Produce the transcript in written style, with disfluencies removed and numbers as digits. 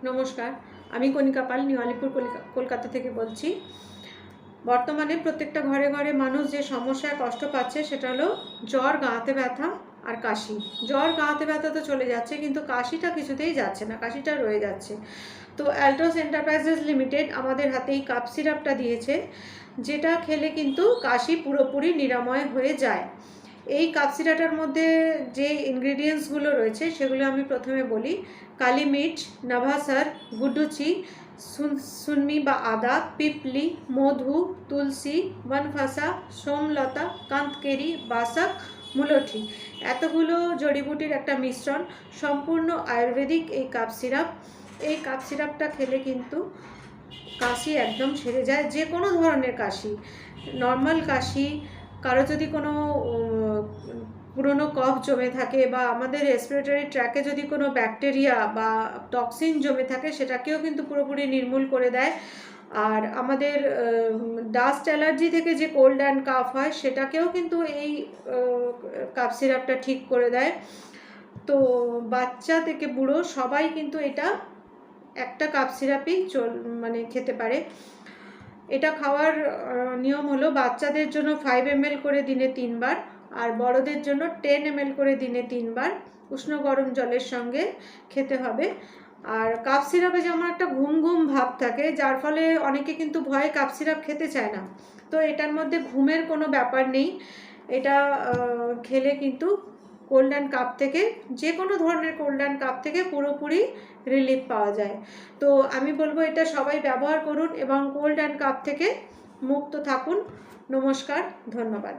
নমস্কার, আমি কণিকা পাল নিউ আলিপুর কলকাতা থেকে বলছি। বর্তমানে প্রত্যেকটা ঘরে ঘরে মানুষ যে সমস্যায় কষ্ট পাচ্ছে সেটা হলো জ্বর, গা হাতে ব্যথা আর কাশি। জ্বর, গা হাতে ব্যথা তো চলে যাচ্ছে, কিন্তু কাশিটা কিছুতেই যাচ্ছে না, কাশিটা রয়ে যাচ্ছে। তো অ্যালটোস এন্টারপ্রাইজেস লিমিটেড আমাদের হাতে এই কাপ সিরাপটা দিয়েছে, যেটা খেলে কিন্তু কাশি পুরোপুরি নিরাময় হয়ে যায়। এই কাপ সিরাপটার মধ্যে যে ইনগ্রিডিয়েন্টসগুলো রয়েছে সেগুলো আমি প্রথমে বলি। কালি মির্চ, নাভাসার, গুডুচি, সুনমি বা আদা, পিপলি, মধু, তুলসী, বনফাসা, সোমলতা, কান্তকেরি, বাসক, মুলঠি, এতগুলো জড়িবুটির একটা মিশ্রণ, সম্পূর্ণ আয়ুর্বেদিক এই কাপ সিরাপ। এই কাপ সিরাপটা খেলে কিন্তু কাশি একদম সেরে যায়, যে কোনো ধরনের কাশি, নর্মাল কাশি, কারো যদি কোনো পুরনো কফ জমে থাকে বা আমাদের রেসপিরেটরি ট্র্যাকে যদি কোনো ব্যাকটেরিয়া বা টক্সিন জমে থাকে সেটাকেও কিন্তু পুরোপুরি নির্মূল করে দেয়। আর আমাদের ডাস্ট অ্যালার্জি থেকে যে কোল্ড অ্যান্ড কাফ হয় সেটাকেও কিন্তু এই কাপ সিরাপটা ঠিক করে দেয়। তো বাচ্চা থেকে বুড়ো সবাই কিন্তু এটা একটা কাপ সিরাপই খেতে পারে। এটা খাওয়ার নিয়ম হলো বাচ্চাদের জন্য 5 ml করে দিনে 3 বার, আর বড়দের জন্য 10 ml করে দিনে 3 বার উষ্ণ গরম জলের সঙ্গে খেতে হবে। আর কাপ সিরাপে যেমন একটা ঘুম ঘুম ভাব থাকে, যার ফলে অনেকে কিন্তু ভয়ে কাপ সিরাপ খেতে চায় না। তো এটার মধ্যে ঘুমের কোনো ব্যাপার নেই। এটা খেলে কিন্তু কোল্ড অ্যান্ড কাপ থেকে, যে কোনো ধরনের কোল্ড অ্যান্ড কাপ থেকে পুরোপুরি রিলিফ পাওয়া যায়। তো আমি বলবো এটা সবাই ব্যবহার করুন এবং কোল্ড অ্যান্ড কাপ থেকে মুক্ত থাকুন। নমস্কার, ধন্যবাদ।